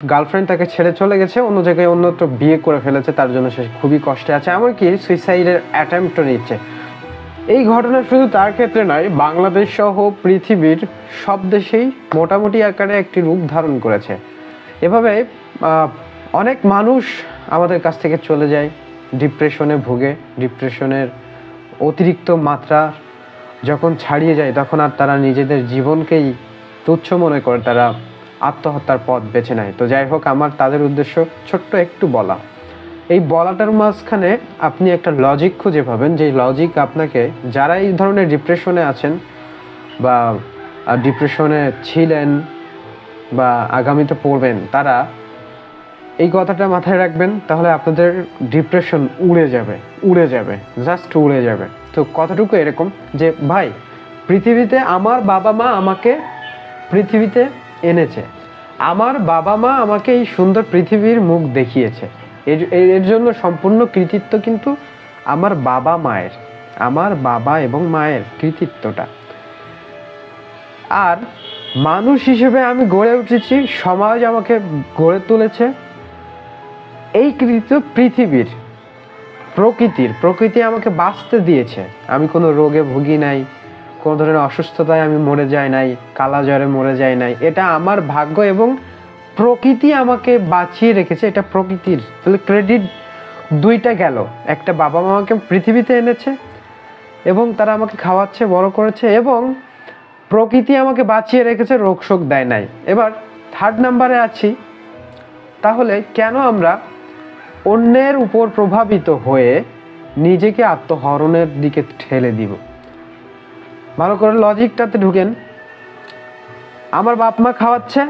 Girlfriend তাকে ছেড়ে চলে গেছে, অন্য জায়গায় অন্যত্র বিয়ে করে ফেলেছে, তার জন্য সে খুবই কষ্টে আছে, এমনকি সুইসাইডের অ্যাটেম্পটও নিচ্ছে। এই ঘটনা শুধু তার ক্ষেত্রে নয়, বাংলাদেশ সহ পৃথিবীর সব দেশেই মোটামুটি আকারে একটি রূপ ধারণ করেছে। এভাবে অনেক মানুষ আমাদের কাছ থেকে চলে যায়, ডিপ্রেশনে ভুগে। ডিপ্রেশনের অতিরিক্ত মাত্রা যখন ছাড়িয়ে যায়, তখন আর তারা নিজেদের জীবনকেই তুচ্ছ মনে করে তারা আত্মহত্যার পথ বেছে নেয়। তো যাই হোক, আমার তাদের উদ্দেশ্য ছোট্ট একটু বলা। এই বলাটার মাঝখানে আপনি একটা লজিক খুঁজে পাবেন, যে লজিক আপনাকে, যারা এই ধরনের ডিপ্রেশনে আছেন বা ডিপ্রেশনে ছিলেন বা আগামীতে পড়বেন, তারা এই কথাটা মাথায় রাখবেন, তাহলে আপনাদের ডিপ্রেশন উড়ে যাবে, জাস্ট উড়ে যাবে। তো কথাটুকু এরকম যে, ভাই, পৃথিবীতে আমার বাবা মা আমাকে পৃথিবীতে এনেছে, আমার বাবা মা আমাকে এই সুন্দর পৃথিবীর মুখ দেখিয়েছে, এর জন্য সম্পূর্ণ কৃতিত্ব কিন্তু আমার বাবা মায়ের, আমার বাবা এবং মায়ের কৃতিত্বটা। আর মানুষ হিসেবে আমি গড়ে উঠেছি, সমাজ আমাকে গড়ে তুলেছে, এই কৃতিত্ব পৃথিবীর, প্রকৃতি আমাকে বাঁচতে দিয়েছে। আমি কোনো রোগে ভুগি নাই, কোনো ধরনের অসুস্থতায় আমি মরে যাই নাই, কালা জ্বরে মরে যাই নাই। এটা আমার ভাগ্য এবং প্রকৃতি আমাকে বাঁচিয়ে রেখেছে, এটা প্রকৃতির। তাহলে ক্রেডিট দুইটা গেল, একটা বাবা মা আমাকে পৃথিবীতে এনেছে এবং তারা আমাকে খাওয়াচ্ছে, বড় করেছে, এবং প্রকৃতি আমাকে বাঁচিয়ে রেখেছে, রোগ শোক দেয় নাই। এবার থার্ড নাম্বারে আছি, তাহলে কেন আমরা অন্যের উপর প্রভাবিত হয়ে নিজেকে আত্মহরণের দিকে ঠেলে দিব? ভালো করে লজিকটাতে ঢুকেন। আমার বাপ মা খাওয়াচ্ছে,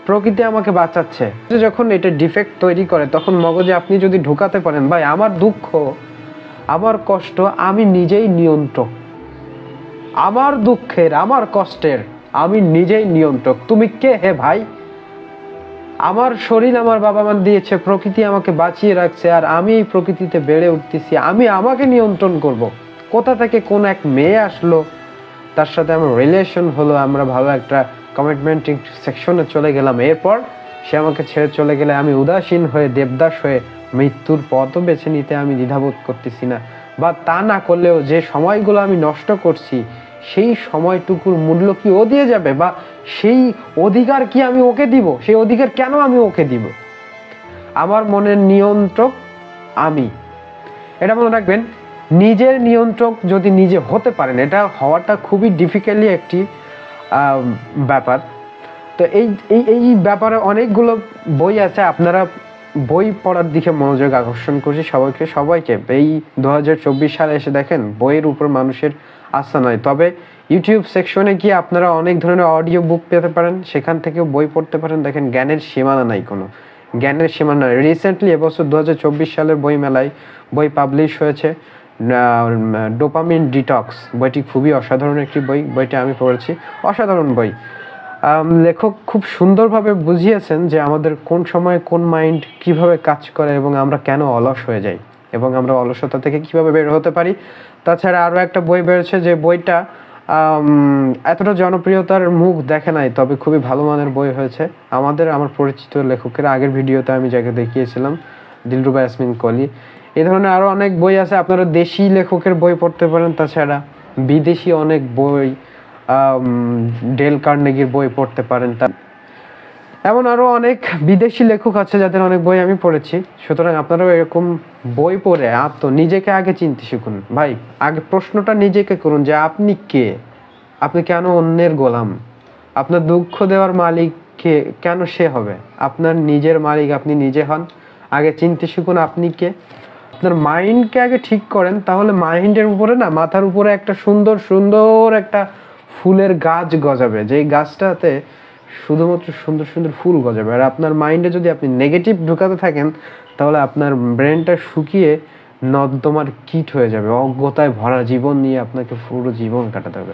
প্রকৃতি আমাকে বাঁচাচ্ছে। যখন এটা ডিফেক্ট তৈরি করে, তখন মগজে আপনি যদি ঢুকাতে পারেন, ভাই, আমার দুঃখ, আমার কষ্ট আমি নিজেই নিয়ন্ত্রক, আমার দুঃখের, আমার কষ্টের আমি নিজেই নিয়ন্ত্রক। তুমি কে হে ভাই? আমার শরীর আমার বাবা মা দিয়েছে, প্রকৃতি আমাকে বাঁচিয়ে রাখছে, আর আমি এই প্রকৃতিতে বেড়ে উঠতেছি, আমি আমাকে নিয়ন্ত্রণ করব। কোথা থেকে কোন এক মেয়ে আসলো, তার সাথে আমার রিলেশন হলো, আমরা ভালো একটা কমিটমেন্ট সেকশনে চলে গেলাম, এরপর সে আমাকে ছেড়ে চলে গেলে আমি উদাসীন হয়ে, দেবদাস হয়ে মৃত্যুর পথও বেছে নিতে আমি দ্বিধাবোধ করতেছি না। বা তা না করলেও যে সময়গুলো আমি নষ্ট করছি, সেই সময়টুকুর মূল্য কি ও দিয়ে যাবে? বা সেই অধিকার কি আমি ওকে দিব? সেই অধিকার কেন আমি ওকে দিব? আমার মনের নিয়ন্ত্রক আমি, এটা মনে রাখবেন। নিজের নিয়ন্ত্রক যদি নিজে হতে পারেন, এটা হওয়াটা খুবই ডিফিকাল্টলি একটি ব্যাপার। তো এই ব্যাপারে অনেকগুলো বই আছে, আপনারা বই পড়ার দিকে মনোযোগ আকর্ষণ করছি সবাইকে। এই 2024 সালে এসে দেখেন, বইয়ের উপর মানুষের আস্থা নয়। তবে ইউটিউব সেকশনে গিয়ে আপনারা অনেক ধরনের অডিও বুক পেতে পারেন, সেখান থেকেও বই পড়তে পারেন। দেখেন, জ্ঞানের সীমানা নাই, কোনো জ্ঞানের সীমানা নাই। রিসেন্টলি এবছর 2024 সালের বই মেলায় বই পাবলিশ হয়েছে, ডোপামিন ডিটক্স। বইটি খুবই অসাধারণ একটি বই, বইটা আমি পড়েছি, অসাধারণ বই। লেখক খুব সুন্দরভাবে বুঝিয়েছেন যে আমাদের কোন সময় কোন মাইন্ড কিভাবে কাজ করে এবং আমরা কেন অলস হয়ে যাই এবং আমরা অলসতা থেকে কিভাবে বের হতে পারি। তাছাড়া আরও একটা বই বেরোচ্ছে, যে বইটা এতটা জনপ্রিয়তার মুখ দেখে নাই, তবে খুবই ভালো মানের বই হয়েছে। আমার পরিচিত লেখকের আগের ভিডিওতে আমি যাকে দেখিয়েছিলাম, দিলরুবা ইয়াসমিন কলি। এই ধরনের আরও অনেক বই আছে, আপনারা দেশি লেখকের বই পড়তে পারেন। তাছাড়া বিদেশি অনেক বই, ডেল কার্নেগির বই পড়তে পারেন। এমন আরো অনেক বিদেশি লেখক আছে যাদের অনেক বই আমি পড়েছি। সুতরাং আপনারাও এরকম বই পড়ে নিজেকে আগে চিনতে শিখুন। ভাই, আগে প্রশ্নটা নিজেকে করুন যে আপনি কে? আপনি কেন অন্যের গোলাম? আপনার দুঃখ দেওয়ার মালিক কে? কেন সে হবে? আপনার নিজের মালিক আপনি নিজে হন। আগে চিনতে শিখুন আপনি কে। আপনার মাইন্ডকে আগে ঠিক করেন, তাহলে মাইন্ডের উপরে না, মাথার উপরে একটা সুন্দর একটা ফুলের গাছ গজাবে, যেই গাছটাতে শুধুমাত্র সুন্দর সুন্দর ফুল গজাবে। আর আপনার মাইন্ডে যদি আপনি নেগেটিভ ঢুকাতে থাকেন, তাহলে আপনার ব্রেনটা শুকিয়ে নর্দমার কীট হয়ে যাবে, অজ্ঞতায় ভরা জীবন নিয়ে আপনাকে পুরো জীবন কাটাতে হবে।